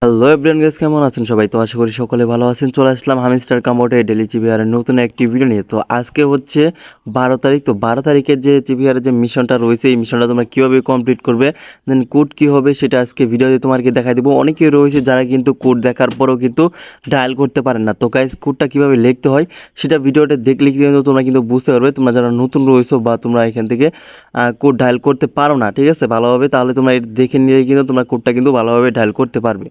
Hello everyone guys, কেমন আছেন সবাই? তো আশা করি সকলে ভালো আছেন। চলে আসলাম হামিস্টার কামোটে ডেলি চিবিআরের নতুন একটি ভিডিও নিয়ে। তো আজকে হচ্ছে 12 তারিখ। তো 12 তারিখের যে চিবিআরের যে মিশনটা রয়েছে, এই মিশনটা তোমরা কীভাবে কমপ্লিট করবে, দেন কোড কী হবে সেটা আজকে ভিডিওতে তোমাকে দেখাই দেবো। অনেকেই রয়েছে যারা কিন্তু কোড দেখার পরেও কিন্তু ডায়াল করতে পারেন না। তো গাইস, কোডটা কীভাবে লিখতে হয় সেটা ভিডিওটা দেখলে কিন্তু তোমরা কিন্তু বুঝতে পারবে। তোমরা যারা নতুন রয়েছো বা তোমরা এখান থেকে কোড ডায়াল করতে পারো না, ঠিক আছে, ভালোভাবে, তাহলে তোমরা এটা দেখে নিয়ে কিন্তু তোমরা কোডটা কিন্তু ভালোভাবে ডায়াল করতে পারবে।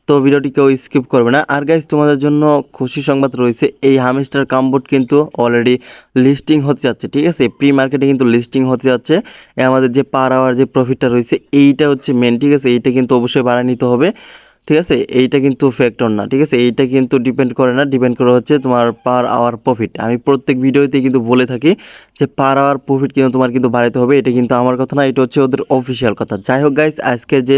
তো ভিডিওটি কেউ স্কিপ করবে না। আর গাইজ, তোমাদের জন্য খুশি সংবাদ রয়েছে, এই হামস্টার কামবোর্ড কিন্তু অলরেডি লিস্টিং হতে যাচ্ছে, ঠিক আছে, প্রি মার্কেটে কিন্তু লিস্টিং হতে যাচ্ছে। আমাদের যে পার আওয়ার যে প্রফিটটা রয়েছে এইটা হচ্ছে মেন, ঠিক আছে, এইটা কিন্তু অবশ্যই বাড়ায় নিতে হবে, ঠিক আছে। এইটা কিন্তু ফ্যাক্টর না, ঠিক আছে, এইটা কিন্তু ডিপেন্ড করে না, ডিপেন্ড করে হচ্ছে তোমার পার আওয়ার প্রফিট। আমি প্রত্যেক ভিডিওতে কিন্তু বলে থাকি যে পার আওয়ার প্রফিট কিন্তু তোমার কিন্তু বাড়াতে হবে। এটা কিন্তু আমার কথা না, এটা হচ্ছে ওদের অফিসিয়াল কথা। যাই হোক গাইস, আজকে যে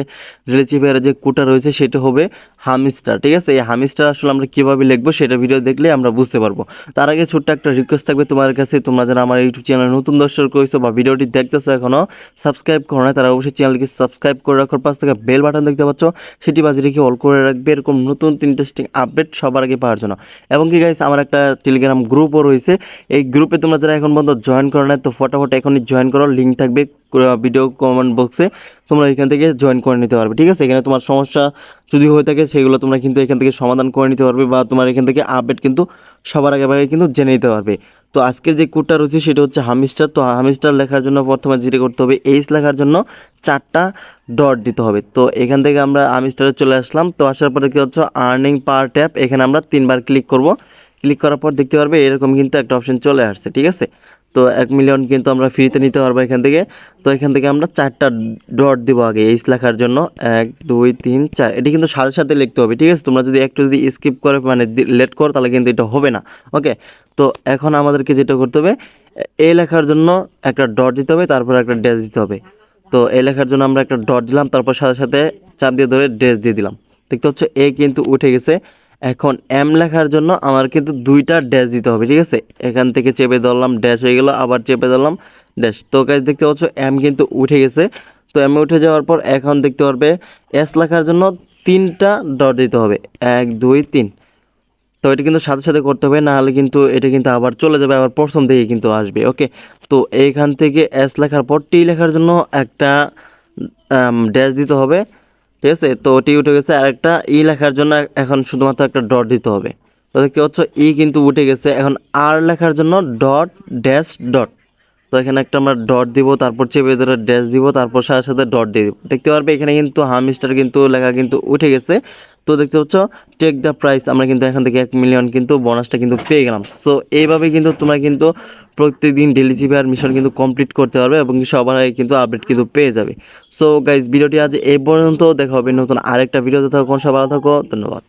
রিলেচিভের যে কোটা রয়েছে সেটা হবে হামিস্টার, ঠিক আছে। এই হামিস্টার আসলে আমরা কীভাবে লিখবো সেটা ভিডিও দেখলে আমরা বুঝতে পারবো। তার আগে ছোট্ট একটা রিকোয়েস্ট থাকবে তোমার কাছে, তোমরা যারা আমার ইউটিউব চ্যানেলে নতুন দর্শক রয়েছে বা ভিডিওটি দেখতেছো এখনও সাবস্ক্রাইব করো না, তারা অবশ্যই চ্যানেলকে সাবস্ক্রাইব করে রাখার পাশ থেকে বেল বাটন দেখতে পাচ্ছ, সেটি বাজিয়ে রেখে অল করে রাখবে, এরকম নতুন ইন্টারেস্টিং আপডেট সবার আগে পাওয়ার জন্য। এবং কি গাইস, আমার একটা টেলিগ্রাম গ্রুপও রয়েছে। এই গ্রুপে তোমরা যারা এখন পর্যন্ত জয়েন করো না, তো ফটাফট এখনই জয়েন করো, লিঙ্ক থাকবে ভিডিও কমেন্ট বক্সে, তোমরা এখান থেকে জয়েন করে নিতে পারবে, ঠিক আছে। এখানে তোমার সমস্যা যদি হয়ে থাকে সেগুলো তোমরা কিন্তু এখান থেকে সমাধান করে নিতে পারবে, বা তোমার এখান থেকে আপডেট কিন্তু সবার আগে কিন্তু জেনে নিতে পারবে। তো আজকের যে কোডটা রয়েছে সেটা হচ্ছে হামিস্টার। তো হামিস্টার লেখার জন্য প্রথমে যেটা করতে হবে, এইচ লেখার জন্য 4টা ডট দিতে হবে। তো এখান থেকে আমরা হামিস্টারে চলে আসলাম। তো আসার পরে কী হচ্ছে, আর্নিং পার ট্যাপ, এখানে আমরা 3বার ক্লিক করব। ক্লিক করার পর দেখতে পারবে এরকম কিন্তু একটা অপশন চলে আসছে, ঠিক আছে। তো 1 মিলিয়ন কিন্তু আমরা ফ্রিতে নিতে পারবো এখান থেকে। তো এখান থেকে আমরা 4টা ডট দিব আগে এইচ লেখার জন্য, 1 2 3 4। এটি কিন্তু সাথে সাথে লিখতে হবে, ঠিক আছে। তোমরা যদি একটু স্কিপ করে মানে লেট করো তাহলে কিন্তু এটা হবে না, ওকে। তো এখন আমাদেরকে যেটা করতে হবে, এ লেখার জন্য একটা ডট দিতে হবে, তারপর একটা ড্যাশ দিতে হবে। তো এ লেখার জন্য আমরা একটা ডট দিলাম, তারপর সাথে সাথে চাপ দিয়ে ধরে ড্যাশ দিয়ে দিলাম, দেখতে হচ্ছে এ কিন্তু উঠে গেছে। এখন এম লেখার জন্য আমার কিন্তু 2টা ড্যাশ দিতে হবে, ঠিক আছে। এখান থেকে চেপে ধরলাম, ড্যাশ হয়ে গেল, আবার চেপে ধরলাম, ড্যাশ। তো গাইস, দেখতে পাচ্ছ এম কিন্তু উঠে গেছে। তো এমে উঠে যাওয়ার পর এখন দেখতে পারবে এস লেখার জন্য 3টা ডট দিতে হবে, 1 2 3। তো এটা কিন্তু সাথে সাথে করতে হবে, নাহলে কিন্তু এটা কিন্তু আবার চলে যাবে, আবার প্রথম দিকে কিন্তু আসবে, ওকে। তো এইখান থেকে এস লেখার পর টি লেখার জন্য একটা ড্যাশ দিতে হবে, ঠিক আছে। তো টি উঠে গেছে। আর একটা ই লেখার জন্য এখন শুধুমাত্র একটা ডট দিতে হবে। তো দেখতে পাচ্ছ ই কিন্তু উঠে গেছে। এখন আর লেখার জন্য ডট ড্যাশ ডট। তো এখানে একটা আমরা ডট দিব, তারপর চেপে ধরে ড্যাশ দিব, তারপর সাথে সাথে ডট দিয়ে দিব। দেখতে পারবে এখানে কিন্তু হামিস্টার কিন্তু লেখা কিন্তু উঠে গেছে। তো দেখতে পাচ্ছ টেক দ্য প্রাইস, আমরা কিন্তু এখান থেকে 1 মিলিয়ন কিন্তু বোনাসটা কিন্তু পেয়ে গেলাম। সো এইভাবে কিন্তু তোমরা কিন্তু প্রত্যেকদিন ডেলি চিবিআর মিশন কিন্তু কমপ্লিট করতে পারবে এবং সবার আগে কিন্তু আপডেট কিন্তু পেয়ে যাবে। সো গাইজ, ভিডিওটি আজ এই পর্যন্ত, দেখা হবে নতুন আরেকটা ভিডিওতে। থাকো, সবাই ভালো থাকো, ধন্যবাদ।